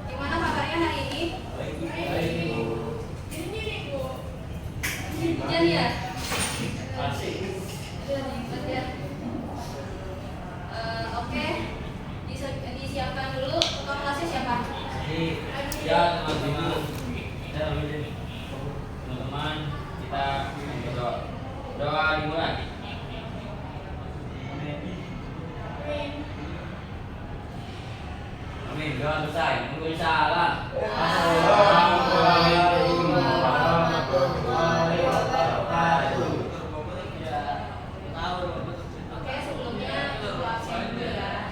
Gimana kabarnya hari ini? Hujan ya? Oke, disiapkan dulu. Tukang kelasnya siapa? Ya, teman-teman, kita berdoa. Doa dimulai. Amin. Doa selesai. Waalaikumsalam. Assalamualaikum warahmatullahi wabarakatuh. Oke, sebelumnya ibu absen dulu ya.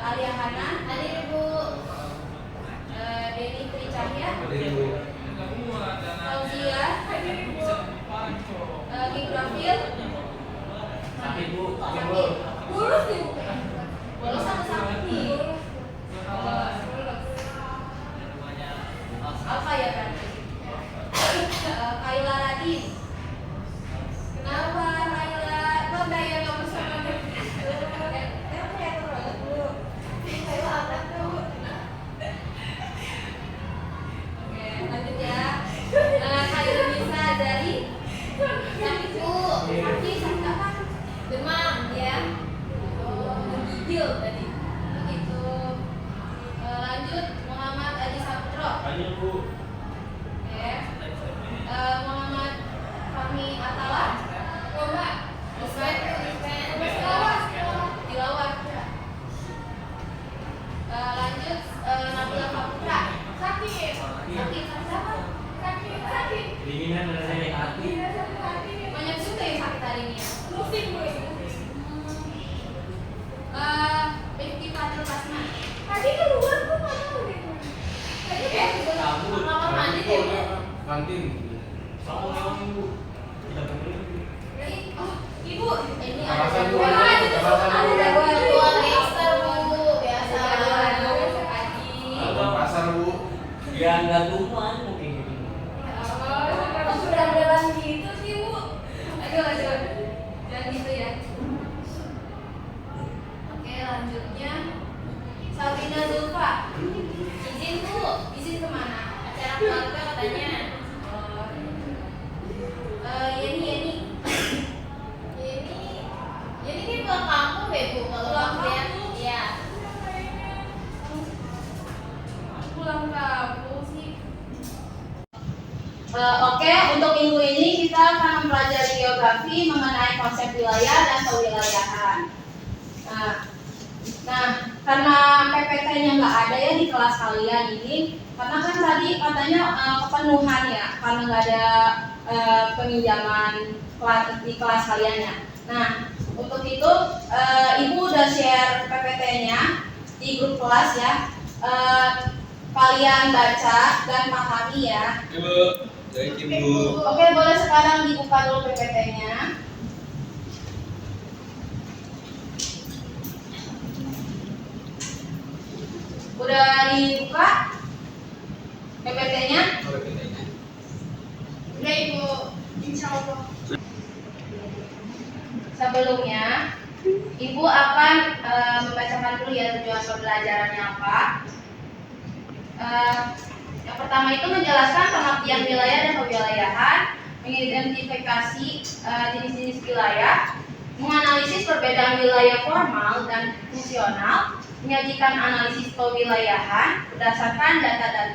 Alia Hana, hadir ibu. Deni Tricahya, Fauzia, Gibrafil, Sakit bu. Sakit. Bolos nih bu. Bolos sama sakit nih. Apa ya kan? Kaila Radin. Kenapa Kaila? Kok daya nggak bersama deh? Kaila apa tuh? Oke, lanjut ya. Kaila bisa dari sakit bu. Sakit apa? Demam ya. Menggigil tadi. Begitu. Lanjut Muhammad Adi Saputro. Lanjut bu. Oke. Muhammad Fahmi Atala. Coba. Tilawah. Lanjut Nabila Faputra. Sakit apa? Sakit. Dinginan dan sakit hati. Banyak juga yang sakit hari ini ya. Pusing gue. Bekti Fadil Basma. Tadi keluar kok nggak tahu deh. Kamar mandi deh bu. Kantin. Sama bu. Kita perlu. Oh, ibu. Ini Kawasan ada bu. kawasan Kawasan bu. ada kebutuhan ekstra bu. Biasa. Abang pasar bu. Dia nggak tuman mungkin gitu. Oh, sudah jalan gitu sih bu. Aduh. Jangan gitu ya. Oke, lanjutnya Sabina Zulfa. Izin bu. Izin kemana? Acara keluarga katanya. Yeni ini pulang kampung deh bu. Kalau pulang lihat, iya. Pulang kampung sih. Oke, untuk minggu ini kita akan mempelajari geografi mengenai konsep wilayah dan kewilayahan. Nah, karena PPT-nya nggak ada ya di kelas kalian ini, karena kan tadi katanya kepenuhan ya, karena nggak ada peminjaman di kelas kalian ya. Nah, untuk itu ibu udah share PPT-nya di grup kelas ya. Kalian baca dan pahami ya. Ibu. Baik ibu. Oke, boleh sekarang dibuka dulu PPT-nya. Udah dibuka PPT-nya? Udah ibu, insya Allah. Sebelumnya, ibu akan membacakan dulu ya tujuan pembelajarannya apa. Yang pertama itu menjelaskan pengertian wilayah dan kewilayahan, mengidentifikasi jenis-jenis wilayah, menganalisis perbedaan wilayah formal dan fungsional, menyajikan analisis kewilayahan berdasarkan data dan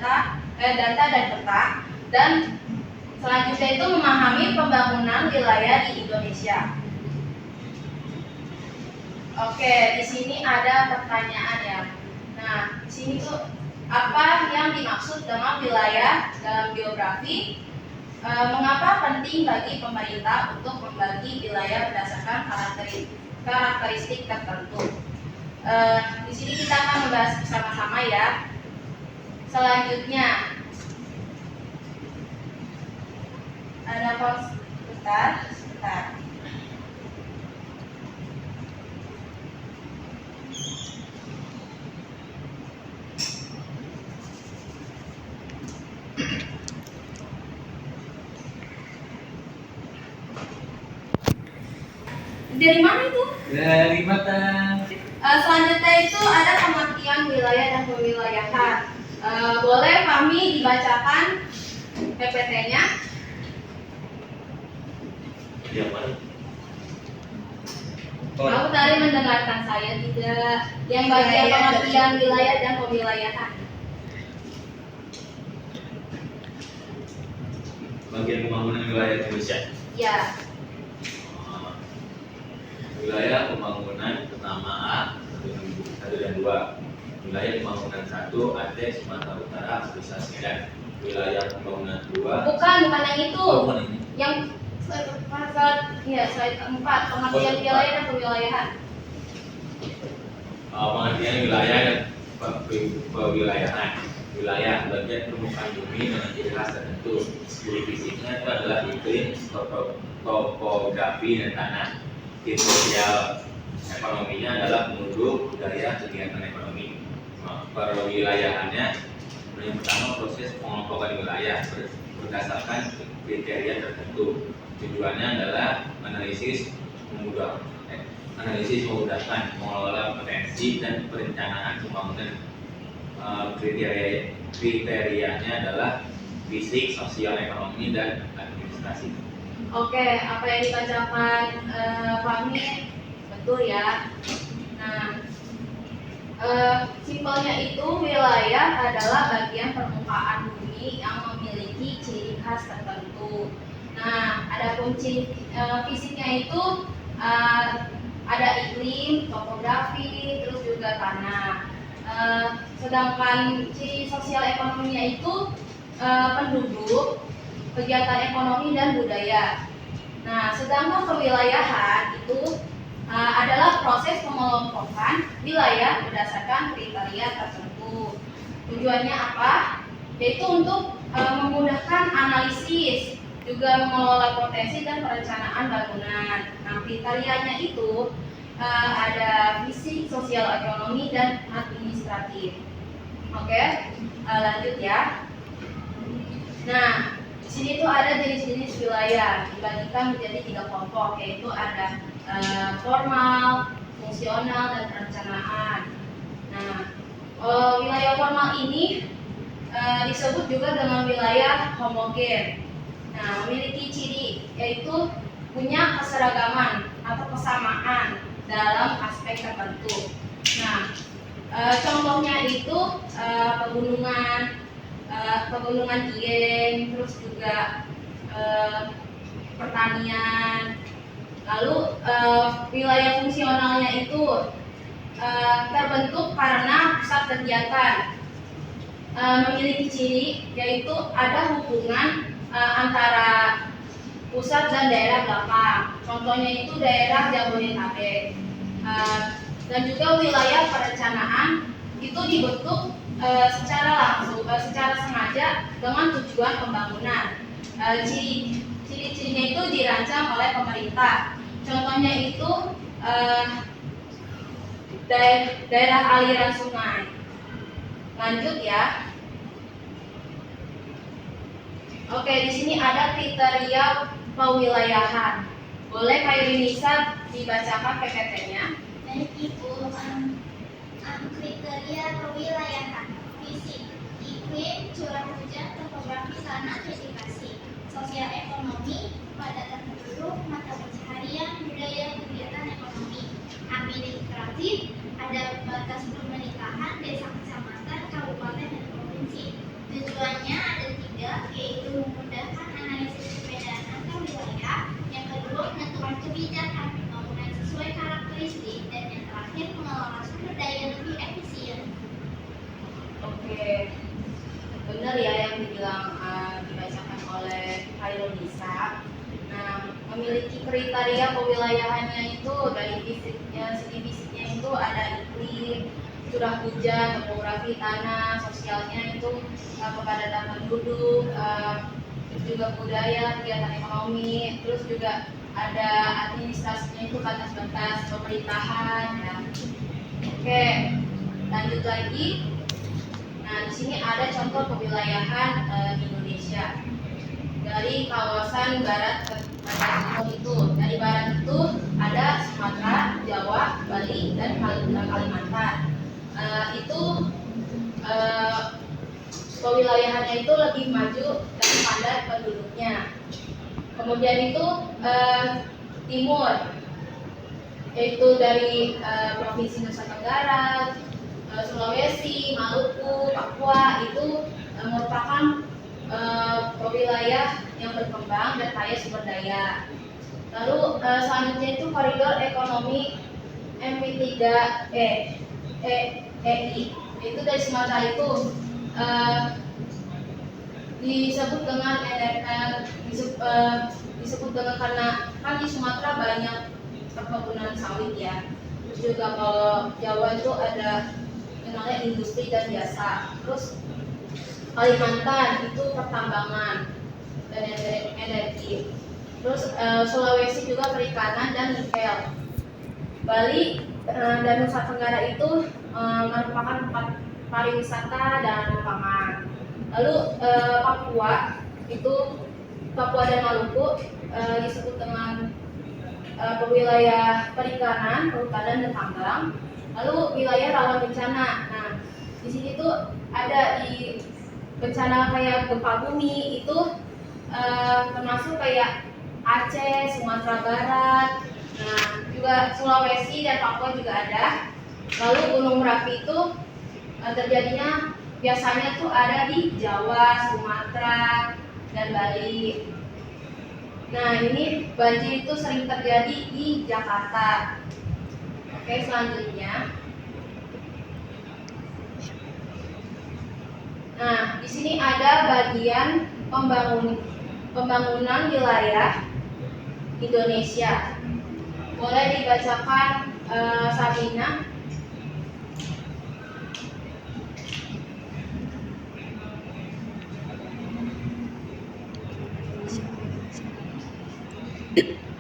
peta, dan selanjutnya itu memahami pembangunan wilayah di Indonesia. Oke, di sini ada pertanyaan ya. Nah, di sini tuh apa yang dimaksud dengan wilayah dalam geografi? Mengapa penting bagi pemerintah untuk membagi wilayah berdasarkan karakteristik tertentu? Di sini kita akan membahas bersama-sama ya. Selanjutnya ada sebentar. Dari mana itu? Dari mata. Selanjutnya itu ada pengertian wilayah dan kewilayahan. Boleh kami dibacakan PPT-nya? Iya, Pak. Kamu tadi mendengarkan saya tidak? Yang bagian pengertian wilayah dan kewilayahan. Bagian pembangunan wilayah Indonesia. Ya. Wilayah pembangunan pertama A 1 dan 2. Wilayah pembangunan 1 Aceh, Sumatera Utara, Nusa Tenggara. Wilayah pembangunan 2. Bukan yang itu. Bukan ini. Yang slide 4 pengertian wilayah dan kewilayahan. Pengertian wilayah dan kewilayahan. Wilayah bagian permukaan bumi dengan ciri khas tertentu. Ciri fisiknya itu adalah iklim, topografi dan tanah. Ciri sosial ekonominya adalah penduduk, budaya, kegiatan ekonomi. Perwilayahannya yang pertama proses pengelompokan wilayah berdasarkan kriteria tertentu. Tujuannya adalah analisis memudahkan mengelola potensi dan perencanaan pembangunan. Kriterianya adalah fisik, sosial, ekonomi, dan administrasi. Oke, apa yang dibacakan kami betul ya. Nah, simpelnya itu wilayah adalah bagian permukaan bumi yang memiliki ciri khas tertentu. Nah, adapun ciri fisiknya itu ada iklim, topografi, terus juga tanah. Sedangkan ciri sosial ekonominya itu penduduk, kegiatan ekonomi dan budaya. Nah, sedangkan kewilayahan itu adalah proses pengelompokan wilayah berdasarkan kriteria tertentu. Tujuannya apa? Yaitu untuk memudahkan analisis, juga mengelola potensi dan perencanaan bangunan. Nah, kriterianya itu ada fisik, sosial, ekonomi, dan administratif. Oke, lanjut ya. Nah, di sini tuh ada jenis-jenis wilayah dibagikan menjadi 3 kelompok, yaitu ada formal, fungsional, dan perencanaan. Nah, wilayah formal ini disebut juga dengan wilayah homogen. Nah, memiliki ciri yaitu punya keseragaman atau kesamaan dalam aspek tertentu. Nah, contohnya itu pegunungan Dieng, terus juga pertanian. Lalu wilayah fungsionalnya itu terbentuk karena pusat kegiatan, memiliki ciri yaitu ada hubungan antara pusat dan daerah belakang. Contohnya itu daerah Jabodetabek. Dan juga wilayah perencanaan itu dibentuk secara langsung, secara sengaja dengan tujuan pembangunan. Ciri-cirinya itu dirancang oleh pemerintah. Contohnya itu daerah aliran sungai. Lanjut ya. Oke, di sini ada kriteria pewilayahan. Boleh Kak Yunisa dibacakan PPT-nya? Baik Ibu, kriteria kewilayahan: fisik, iklim, curah hujan, topografi tanah, vegetasi, sosial ekonomi, kepadatan penduduk, mata pencaharian, budaya, kegiatan ekonomi, administratif, ada batas pemerintahan, desa, kecamatan, kabupaten, dan provinsi. Tujuannya ada 3, yaitu memudahkan analisis perbedaan antar wilayah. Yang kedua, menentukan kebijakan pembangunan sesuai karakteristik, dan yang terakhir, mengelola sumber daya lebih efisien. Oke, benar ya yang dibacakan oleh Khairul Nisa. Nah, memiliki kriteria kewilayahannya itu dari fisiknya, segi fisiknya itu ada iklim, curah hujan, topografi tanah, sosialnya itu kepadatan penduduk, juga budaya, kegiatan ekonomi, terus juga ada administrasinya itu batas-batas pemerintahan. Ya. Oke, lanjut lagi. Nah, di sini ada contoh kewilayahan di Indonesia. dari kawasan barat ke timur itu. Dari barat itu ada Sumatera, Jawa, Bali, dan Kalimantan. Itu kewilayahannya itu lebih maju dan padat penduduknya. Kemudian itu timur, yaitu dari Provinsi Nusa Tenggara, Sulawesi, Maluku, Papua itu merupakan wilayah yang berkembang dan kaya sumber daya. Lalu selanjutnya itu koridor ekonomi MP3EI, itu dari Sumatera itu disebut dengan karena kan di Sumatera banyak perkebunan sawit ya. Terus juga kalau Jawa itu ada namanya industri dan jasa. Terus Kalimantan itu pertambangan dan energi. Terus Sulawesi juga perikanan dan nikel. Bali dan Nusa Tenggara itu merupakan tempat pariwisata dan pangan. Lalu Papua dan Maluku disebut dengan wilayah perikanan, kehutanan dan tambang. Lalu wilayah rawan bencana. Nah, di sini tuh ada di bencana kayak gempa bumi itu termasuk kayak Aceh, Sumatera Barat, nah juga Sulawesi dan Papua juga ada. Lalu gunung berapi itu terjadinya biasanya tuh ada di Jawa, Sumatera, dan Bali. Nah ini banjir itu sering terjadi di Jakarta. Oke, selanjutnya. Nah, di sini ada bagian pembangunan wilayah Indonesia. Boleh dibacakan Sabina.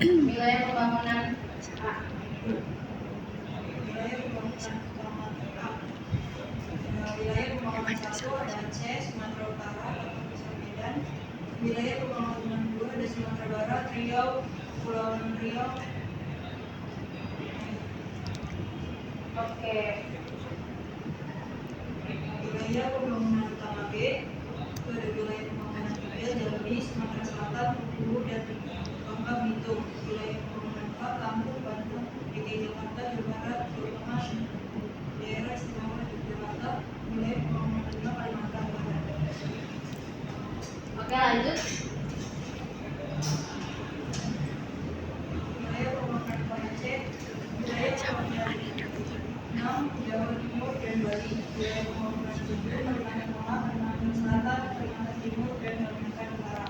Wilayah pembangunan Wilayah pembangunan 1 ada Aceh, Sumatera Utara, Provinsi Medan. Wilayah pembangunan 2 ada Sumatera Barat, Riau, Kepulauan Riau. Oke. Wilayah pembangunan utama B itu ada wilayah pembangunan 3 Jambi, Sumatera Selatan, Bengkulu, dan Bangka Belitung. Wilayah pembangunan 4 Lampung, Banten, DKI Jakarta, Jawa Barat, Jawa Tengah, Daerah Istimewa Yogyakarta. Wilayah pembangunan 5 Kalimantan Barat. Oke, lanjut. Wilayah pembangunan 4 Aceh, wilayah pembangunan 6 Jawa Timur dan Bali. Wilayah pembangunan 7 Kalimantan Tengah, Kalimantan Selatan, Kalimantan Timur, dan Kalimantan Utara.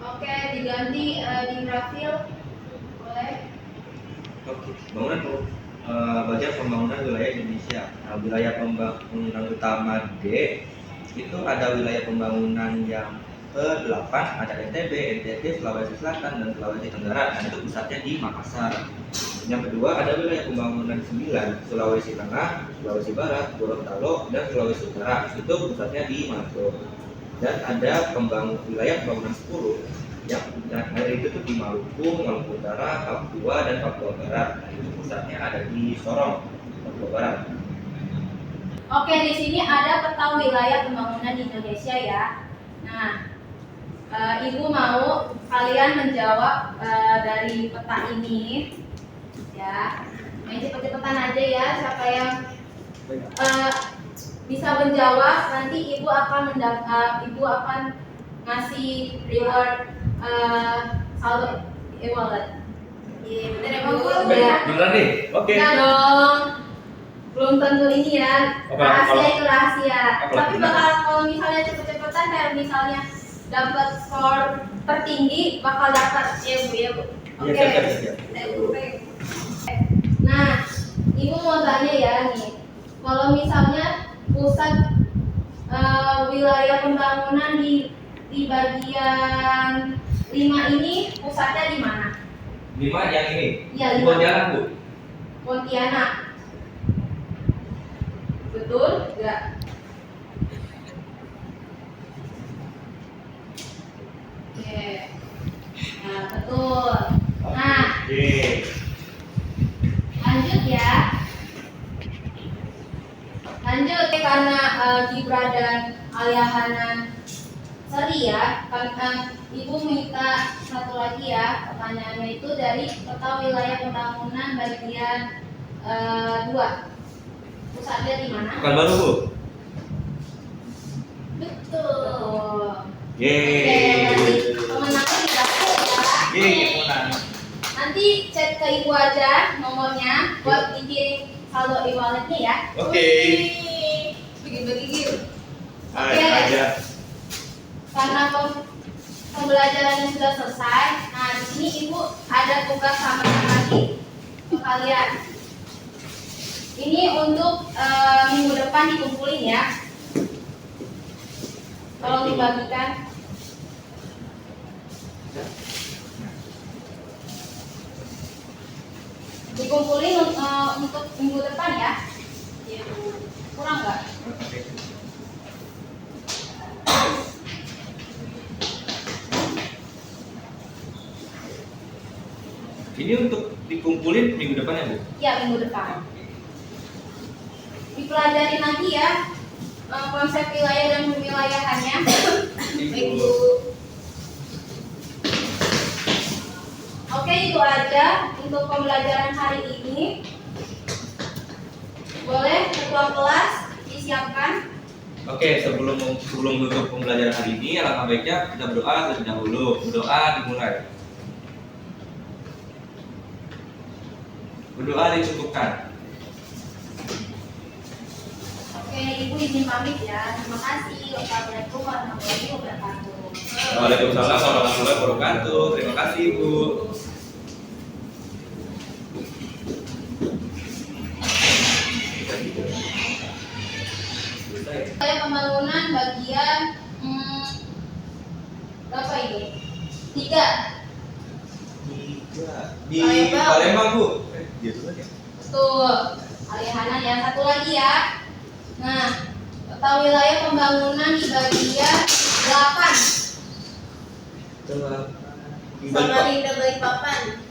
Oke, diganti di grafil. Boleh. Oke, bagian pembangunan wilayah Indonesia. Nah, wilayah pembangunan utama D itu ada wilayah pembangunan yang ke-8, ada NTB, NTT, Sulawesi Selatan, dan Sulawesi Tenggara. Nah, itu pusatnya di Makassar. Yang kedua ada wilayah pembangunan 9, Sulawesi Tengah, Sulawesi Barat, Gorontalo, dan Sulawesi Utara. Itu pusatnya di Manado. Dan ada wilayah pembangunan 10 yang itu tuh di Maluku, Maluku Utara, Papua, dan Papua Barat. Nah, itu pusatnya ada di Sorong, Papua Barat. Oke, di sini ada peta wilayah pembangunan di Indonesia ya. Nah, Ibu mau kalian menjawab dari peta ini, ya. Main cepet-cepetan aja ya. Siapa yang bisa menjawab, nanti Ibu akan ngasih reward saldo e-wallet. Iya, bener emang Bu? Ya. Beneran nih? Oke. Enggak dong. Belum tentu ini ya. Oke, Rahasia itu rahasia. Oke, Tapi benar. kalau misalnya cepet-cepetan kayak misalnya dapat skor tertinggi bakal dapat ya Bu ya Bu. Oke. Siap. Nah, Ibu mau tanya ya nih. Kalau misalnya pusat wilayah pembangunan di bagian 5 ini pusatnya di mana? 5 yang ini. Iya, Di 5. Pontianak, Bu. Pontianak. Betul? Enggak. Oke. Nah, betul. Nah, Oke. lanjut ya. Lanjut karena Gibra dan Aliahana seri ya. Ibu minta satu lagi ya. Pertanyaannya itu dari peta wilayah pembangunan bagian 2. Pusatnya di mana? Bukan baru, Bu. Betul. Yeay. Nanti pemenangnya didapur ya. Yeay, yang menang. Nanti chat ke ibu aja nomornya buat dikirim saldo e-walletnya ya. Oke. Begini. Hai, Oke. aja. Karena pembelajarannya sudah selesai, nah di sini ibu ada tugas tambahan lagi untuk kalian. Ini untuk minggu depan dikumpulin ya. Tolong dibagikan. Dikumpulin untuk minggu depan ya. Kurang nggak? Ini untuk dikumpulin minggu depan ya, Bu? Ya, minggu depan. Dipelajari lagi ya konsep wilayah dan kewilayahannya. Minggu. Oke, itu aja untuk pembelajaran hari ini. Boleh ketua kelas disiapkan. Oke, sebelum menutup pembelajaran hari ini, alangkah baiknya kita berdoa terlebih dahulu. Berdoa dimulai. Berdoa dicukupkan. Oke, ibu izin pamit ya. Terima kasih. Wassalamualaikum warahmatullahi wabarakatuh. Waalaikumsalam warahmatullahi wabarakatuh. Terima kasih, Bu. Saya pembangunan bagian berapa ini? 3. Di Palembang, Bu. Gitu aja. Betul. Alihanan ya. Satu lagi ya. Nah, peta wilayah pembangunan di bagian 8. Coba. Samarinda Balikpapan.